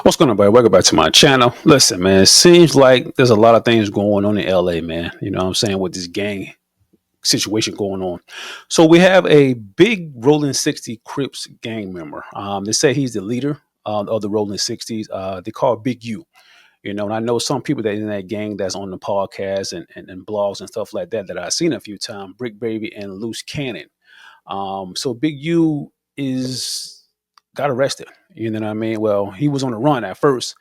What's going on, buddy? Welcome back to my channel. Listen, man, it seems like there's a lot of things going on in LA, man. You know what I'm saying, with this gang situation going on. So we have a big Rolling 60 Crips gang member. They say he's the leader of the Rolling 60s. They call it Big U. You know, and I know some people that in that gang that's on the podcast and blogs and stuff like that I've seen a few times, Brick Baby and Loose Cannon. So Big U got arrested. You know what I mean? Well, he was on the run at first,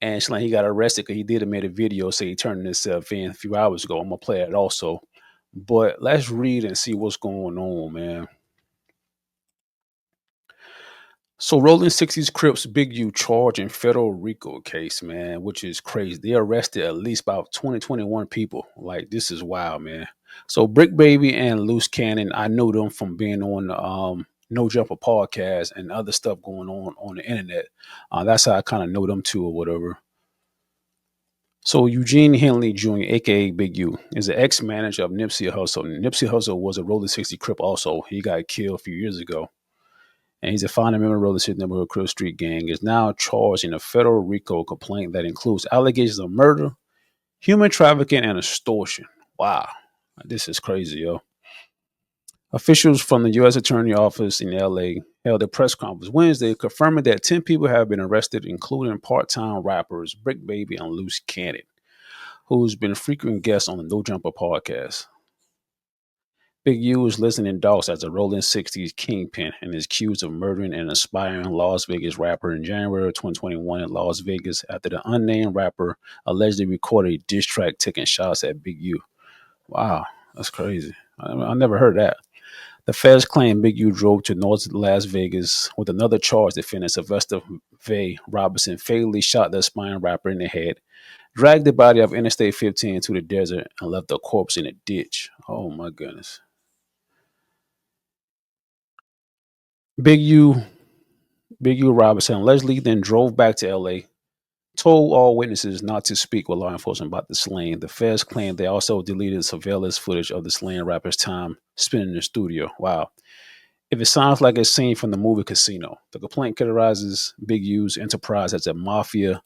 and it's like he got arrested because he did made a video say he turned himself in a few hours ago. I'm gonna play it also, but let's read and see what's going on, man. So Rolling 60s Crips Big U charged in federal RICO case, man, which is crazy. They arrested at least about 21 people. Like, this is wild, man. So Brick Baby and Loose Cannon, I know them from being on the No Jumper podcast and other stuff going on the internet. That's how I kind of know them too or whatever. So Eugene Henley Jr., aka Big U, is the ex-manager of Nipsey Hussle. Nipsey Hussle was a Rolling 60 Crip also. He got killed a few years ago. And he's a founding member of Rollin Neighborhood Crips Street Gang, is now charged in a federal RICO complaint that includes allegations of murder, human trafficking, and extortion. Wow, this is crazy, yo. Officials from the U.S. Attorney Office in L.A. held a press conference Wednesday confirming that 10 people have been arrested, including part-time rappers Brick Baby and Loose Cannon, who's been frequent guests on the No Jumper podcast. Big U is listed in dogs as a Rolling 60s kingpin and is accused of murdering an aspiring Las Vegas rapper in January of 2021 in Las Vegas after the unnamed rapper allegedly recorded a diss track taking shots at Big U. Wow, that's crazy. I never heard that. The feds claim Big U drove to North Las Vegas with another charged defendant, Sylvester V. Robinson, fatally shot the aspiring rapper in the head, dragged the body of Interstate 15 to the desert, and left the corpse in a ditch. Oh, my goodness. Big U Robinson allegedly then drove back to LA, told all witnesses not to speak with law enforcement about the slaying. The feds claimed they also deleted surveillance footage of the slain rapper's time spent in the studio. Wow. If it sounds like a scene from the movie Casino, the complaint characterizes Big U's enterprise as a mafia-like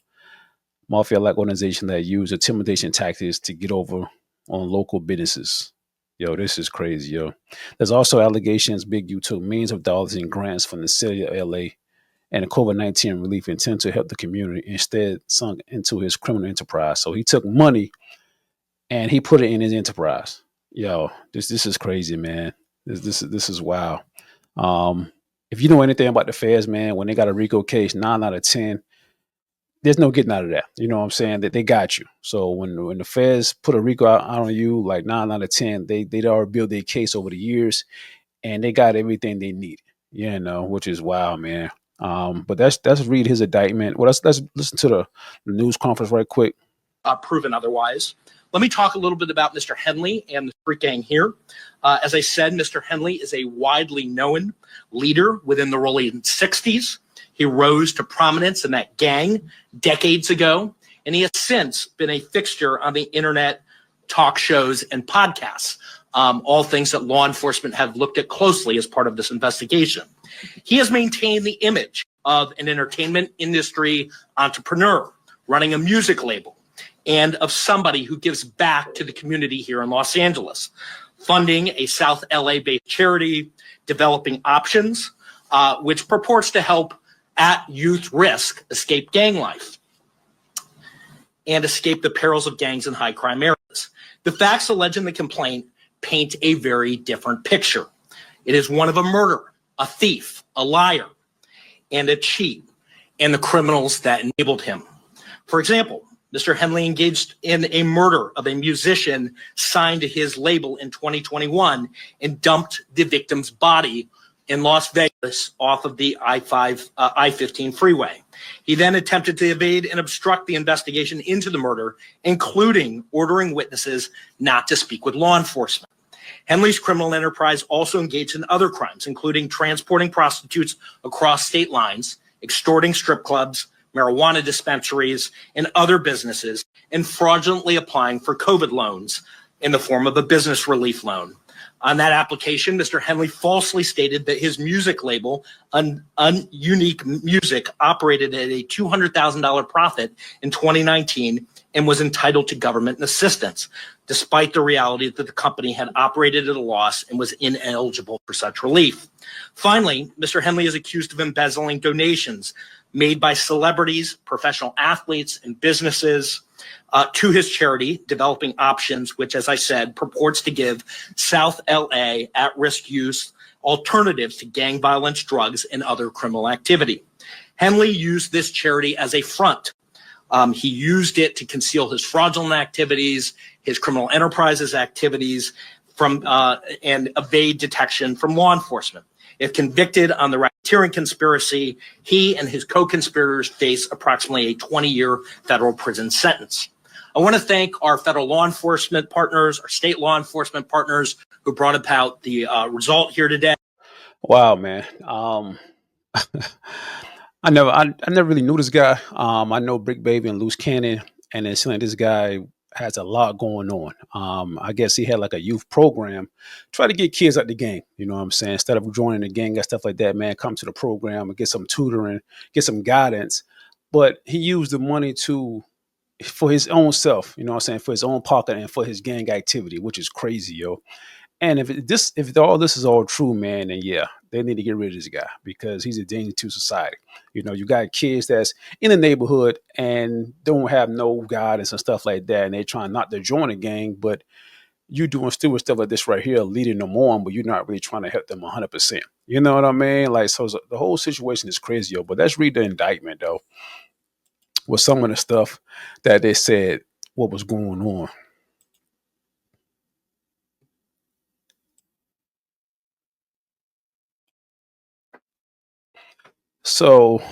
organization that used intimidation tactics to get over on local businesses. Yo, this is crazy, yo. There's also allegations Big U took millions of dollars in grants from the city of LA and the COVID-19 relief intent to help the community, instead sunk into his criminal enterprise. So he took money and he put it in his enterprise. Yo, this is crazy, man. This is wild. If you know anything about the feds, man, when they got a RICO case, 9 out of 10, there's no getting out of that. You know what I'm saying? That they got you. So when the feds put a RICO out on you, like 9 out of 10, they already built their case over the years, and they got everything they needed. You know, which is wild, man. But let's read his indictment. Well, let's listen to the news conference right quick. Proven otherwise. Let me talk a little bit about Mr. Henley and the Street Gang here. As I said, Mr. Henley is a widely known leader within the Rolling 60s. He rose to prominence in that gang decades ago, and he has since been a fixture on the internet, talk shows, and podcasts, all things that law enforcement have looked at closely as part of this investigation. He has maintained the image of an entertainment industry entrepreneur running a music label and of somebody who gives back to the community here in Los Angeles, funding a South LA-based charity, developing options, which purports to help at youth risk escape gang life and escape the perils of gangs in high crime areas. The facts alleged in the complaint paint a very different picture. It is one of a murderer, a thief, a liar, and a cheat, and the criminals that enabled him. For example, Mr. Henley engaged in a murder of a musician signed to his label in 2021 and dumped the victim's body in Las Vegas off of the I-15 freeway. He then attempted to evade and obstruct the investigation into the murder, including ordering witnesses not to speak with law enforcement. Henley's criminal enterprise also engaged in other crimes, including transporting prostitutes across state lines, extorting strip clubs, marijuana dispensaries, and other businesses, and fraudulently applying for COVID loans in the form of a business relief loan. On that application, Mr. Henley falsely stated that his music label, Unique Music, operated at a $200,000 profit in 2019 and was entitled to government assistance, despite the reality that the company had operated at a loss and was ineligible for such relief. Finally, Mr. Henley is accused of embezzling donations made by celebrities, professional athletes, and businesses to his charity, Developing Options, which, as I said, purports to give South LA at-risk youth alternatives to gang violence, drugs, and other criminal activity. Henley used this charity as a front. He used it to conceal his fraudulent activities, his criminal enterprises activities, and evade detection from law enforcement. If convicted on the racketeering conspiracy, he and his co-conspirators face approximately a 20-year federal prison sentence. I want to thank our federal law enforcement partners, our state law enforcement partners who brought about the result here today. Wow, man. I never really knew this guy. I know Brick Baby and Loose Cannon, and it seems like this guy has a lot going on. I guess he had like a youth program, try to get kids out the gang. You know what I'm saying? Instead of joining the gang and stuff like that, man, come to the program and get some tutoring, get some guidance. But he used the money for his own self, you know what I'm saying, for his own pocket and for his gang activity, which is crazy, yo. And if all this is all true, man, then yeah, they need to get rid of this guy because he's a danger to society. You know, you got kids that's in the neighborhood and don't have no guidance and stuff like that, and they're trying not to join a gang, but you doing stupid stuff like this right here, leading them on, but you're not really trying to help them 100%. You know what I mean? Like, so the whole situation is crazy, yo. But let's read the indictment though, with some of the stuff that they said what was going on. So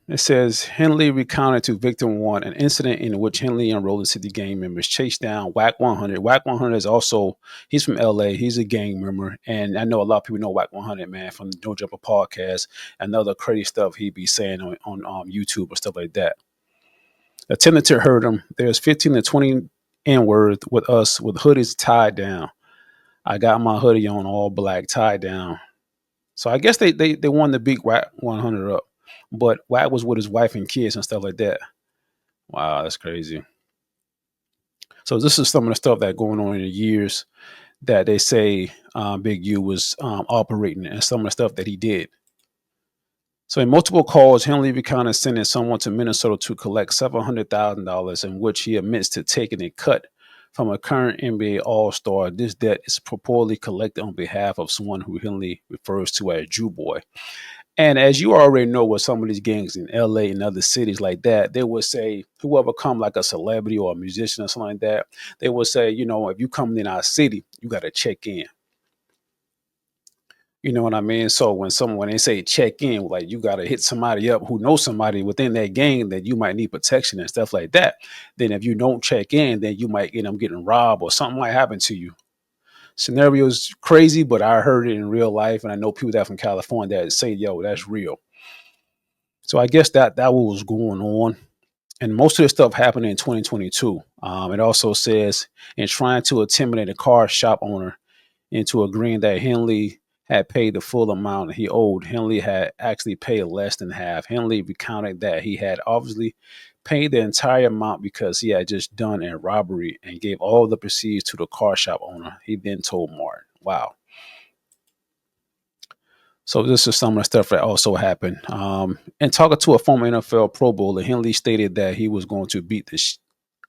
it says Henley recounted to victim one an incident in which Henley and Rollin City gang members chased down Whack 100. Whack 100 is also, he's from LA. He's a gang member. And I know a lot of people know Whack 100, man, from the No Jumper podcast and other crazy stuff he be saying on YouTube or stuff like that. Attempted to hurt him. There's 15 to 20 N-word with us with hoodies tied down. I got my hoodie on all black, tied down. So I guess they wanted to beat Wack 100 up, but Wack was with his wife and kids and stuff like that. Wow, that's crazy. So this is some of the stuff that going on in the years that they say Big U was operating, and some of the stuff that he did. So in multiple calls, Henley recounted sending someone to Minnesota to collect $700,000, in which he admits to taking a cut from a current NBA All-Star. This debt is purportedly collected on behalf of someone who Henley refers to as Jew Boy. And as you already know, with some of these gangs in LA and other cities like that, they would say whoever come like a celebrity or a musician or something like that, they would say, you know, if you come in our city, you got to check in. You know what I mean? So when they say check in, like you got to hit somebody up who knows somebody within that gang that you might need protection and stuff like that. Then if you don't check in, then you might end up getting robbed or something might happen to you. Scenario's crazy, but I heard it in real life, and I know people that from California that say, "Yo, that's real." So I guess that was going on, and most of this stuff happened in 2022. It also says in trying to intimidate a car shop owner into agreeing that Henley had paid the full amount he owed. Henley had actually paid less than half. Henley recounted that he had obviously paid the entire amount because he had just done a robbery and gave all the proceeds to the car shop owner. He then told Martin. Wow. So this is some of the stuff that also happened. And talking to a former NFL Pro Bowler, Henley stated that he was going to beat the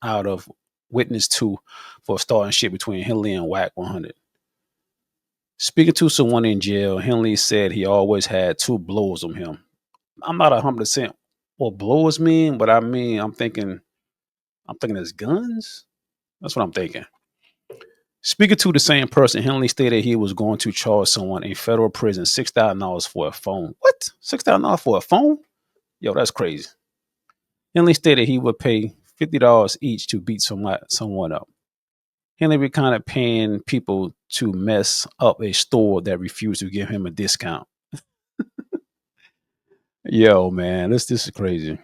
out of witness two for starting shit between Henley and Whack 100. Speaking to someone in jail, Henley said he always had two blows on him. I'm not 100% what blows mean, but I mean I'm thinking it's guns. That's what I'm thinking. Speaking to the same person, Henley stated he was going to charge someone in federal prison $6,000 for a phone. What? $6,000 for a phone? Yo, that's crazy. Henley stated he would pay $50 each to beat someone up. Henley recounted paying people to mess up a store that refused to give him a discount. Yo, man, this is crazy.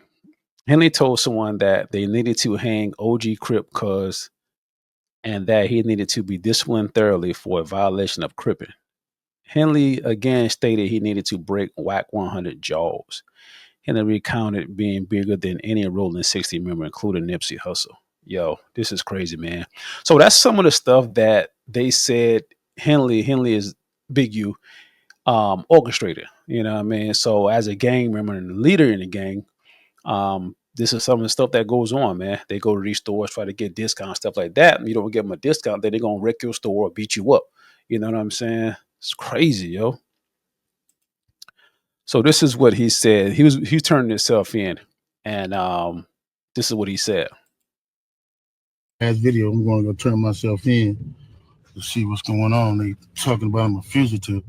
Henley told someone that they needed to hang OG Crip cause and that he needed to be disciplined thoroughly for a violation of cripping. Henley again stated he needed to break WAC 100 jaws. Henley recounted being bigger than any Rollin 60 member, including Nipsey Hussle. Yo, this is crazy, man. So that's some of the stuff that they said Henley is Big U orchestrated. You know what I mean? So as a gang member and a leader in the gang, this is some of the stuff that goes on, man. They go to these stores, try to get discounts, stuff like that. You don't give them a discount, then they're gonna wreck your store or beat you up. You know what I'm saying? It's crazy, yo. So this is what he said. He turned himself in, and this is what he said. Last video, I'm going to go turn myself in to see what's going on. They talking about I'm a fugitive,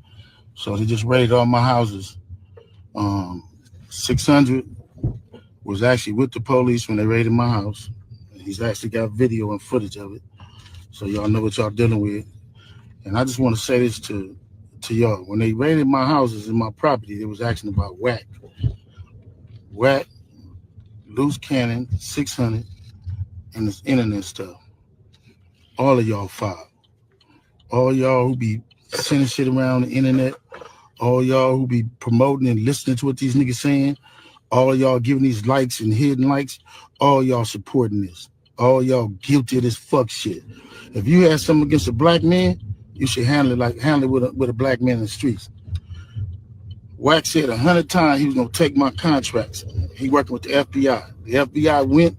so they just raided all my houses. 600 was actually with the police when they raided my house. He's actually got video and footage of it, so y'all know what y'all dealing with. And I just want to say this to y'all: when they raided my houses and my property, they was asking about whack, loose cannon, 600, and this internet stuff. All of y'all filed. All y'all who be sending shit around the internet, all y'all who be promoting and listening to what these niggas saying, all y'all giving these likes and hidden likes, all y'all supporting this. All y'all guilty of this fuck shit. If you have something against a black man, you should handle it with a black man in the streets. Wack said 100 times he was gonna take my contracts. He working with the FBI. The FBI went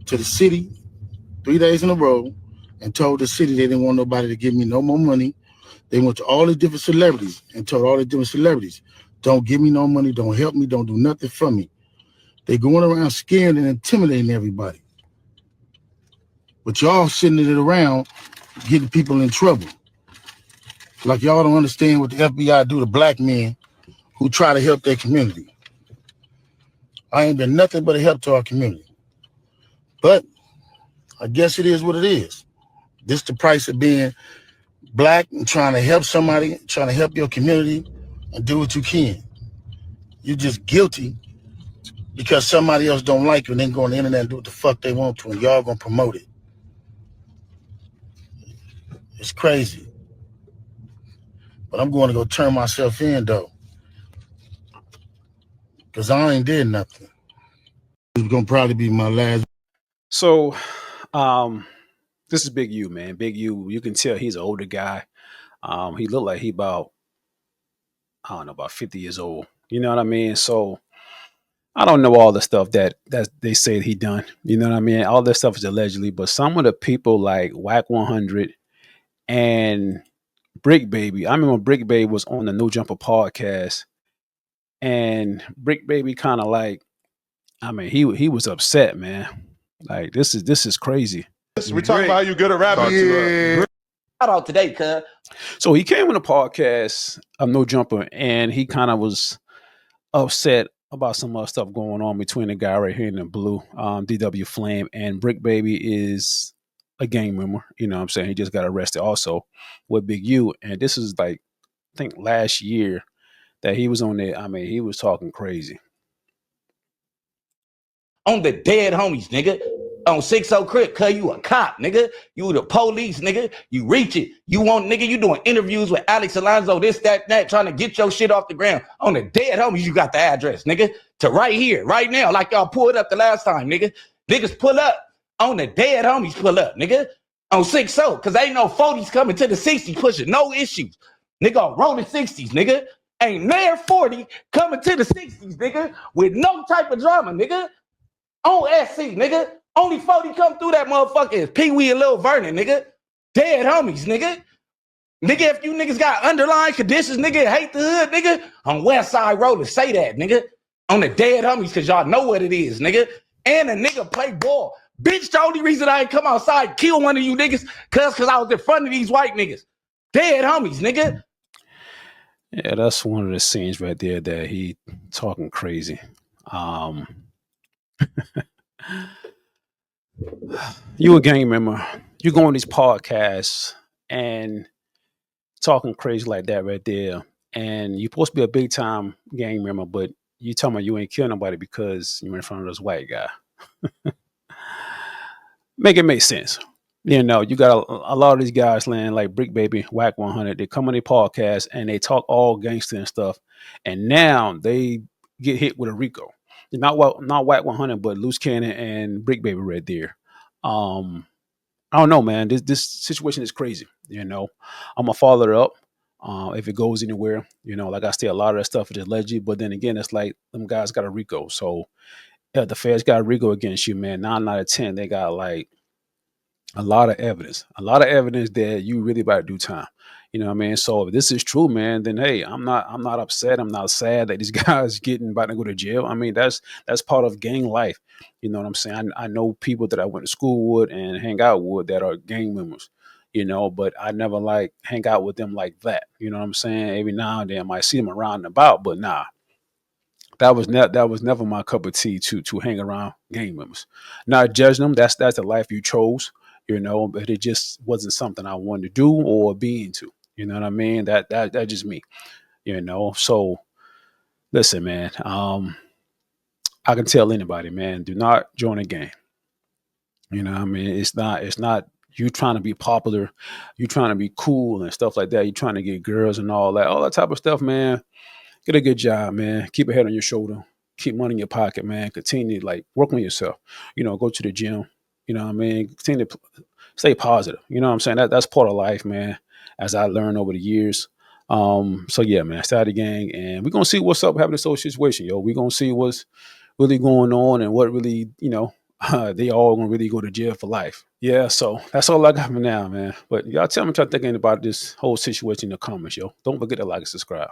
to the city 3 days in a row and told the city they didn't want nobody to give me no more money. They went to all the different celebrities and told all the different celebrities, don't give me no money, don't help me, don't do nothing for me. They going around scaring and intimidating everybody. But y'all sitting it around getting people in trouble. Like y'all don't understand what the FBI do to black men who try to help their community. I ain't been nothing but a help to our community. But I guess it is what it is. This the price of being black and trying to help somebody, trying to help your community and do what you can. You're just guilty because somebody else don't like you and then go on the internet and do what the fuck they want to and y'all gonna promote it. It's crazy. But I'm going to go turn myself in though. Because I ain't did nothing. It's gonna probably be my last. So, this is Big U, man. Big U. You can tell he's an older guy. He looked like he about, I don't know, about 50 years old. You know what I mean? So I don't know all the stuff that they say he done. You know what I mean? All this stuff is allegedly, but some of the people like WAC 100 and Brick Baby. I remember Brick Baby was on the No Jumper podcast, and Brick Baby kind of like, I mean, he was upset, man. Like this is crazy. We talking about how you good at rapping. Yeah. Shout out today, cuz. So he came on the podcast of No Jumper, and he kind of was upset about some other stuff going on between the guy right here in the blue, DW Flame, and Brick Baby is a gang member. You know what I'm saying? He just got arrested also with Big U. And this is like, I think last year that he was on there. I mean, he was talking crazy. On the dead homies, nigga. On 60 Crip, cuz you a cop, nigga. You the police, nigga. You reach it. You want, nigga, you doing interviews with Alex Alonso, this, that, trying to get your shit off the ground. On the dead homies, you got the address, nigga. To right here, right now, like y'all pulled up the last time, nigga. Niggas pull up. On the dead homies, pull up, nigga. On 60, cause ain't no 40s coming to the 60s pushing no issues. Nigga, on rolling 60s, nigga. Ain't near 40 coming to the 60s, nigga, with no type of drama, nigga. On SC, nigga. Only 40 come through that motherfucker is Pee Wee and Lil Vernon, nigga. Dead homies, nigga. Nigga, if you niggas got underlying conditions, nigga, hate the hood, nigga, on West Side Rollin, say that, nigga. On the dead homies, cause y'all know what it is, nigga. And a nigga play ball. Bitch, the only reason I ain't come outside kill one of you niggas, cause I was in front of these white niggas. Dead homies, nigga. Yeah, that's one of the scenes right there that he talking crazy. You a gang member, you go on these podcasts and talking crazy like that right there, and you're supposed to be a big time gang member, but you tell me you ain't kill nobody because you're in front of this white guy. Make it make sense. You know, you got a lot of these guys, land like Brick Baby, Whack 100. They come on their podcast and they talk all gangster and stuff, and now they get hit with a RICO. Not Whack 100, but Loose Cannon and Brick Baby right there. Um, I don't know, man. This situation is crazy. You know, I'm gonna follow it up. If it goes anywhere, you know, like I say, a lot of that stuff is alleged, but then again, it's like them guys got a RICO. So yeah, the feds got a RICO against you, man. 9 out of 10, they got like a lot of evidence that you really about to do time. You know what I mean? So if this is true, man, then hey, I'm not upset. I'm not sad that these guys getting about to go to jail. I mean, that's part of gang life. You know what I'm saying? I know people that I went to school with and hang out with that are gang members. You know, but I never like hang out with them like that. You know what I'm saying? Every now and then I might see them around and about, but nah, that was never my cup of tea to hang around gang members. Not judging them. That's the life you chose, you know, but it just wasn't something I wanted to do or be into. You know what I mean? That just me, you know. So listen, man. I can tell anybody, man, do not join a gang. You know what I mean? It's not you trying to be popular, you trying to be cool and stuff like that. You trying to get girls and all that type of stuff, man. Get a good job, man. Keep a head on your shoulder. Keep money in your pocket, man. Continue, like, work on yourself. You know, go to the gym. You know what I mean? Continue to stay positive. You know what I'm saying? That's part of life, man, as I learned over the years. So yeah, man, start the gang, and we're gonna see what's up happening in social situation, yo. We're gonna see what's really going on and what really, you know, they all gonna really go to jail for life. Yeah, so that's all I got for now, man. But y'all tell me what y'all thinking about this whole situation in the comments, yo. Don't forget to like and subscribe.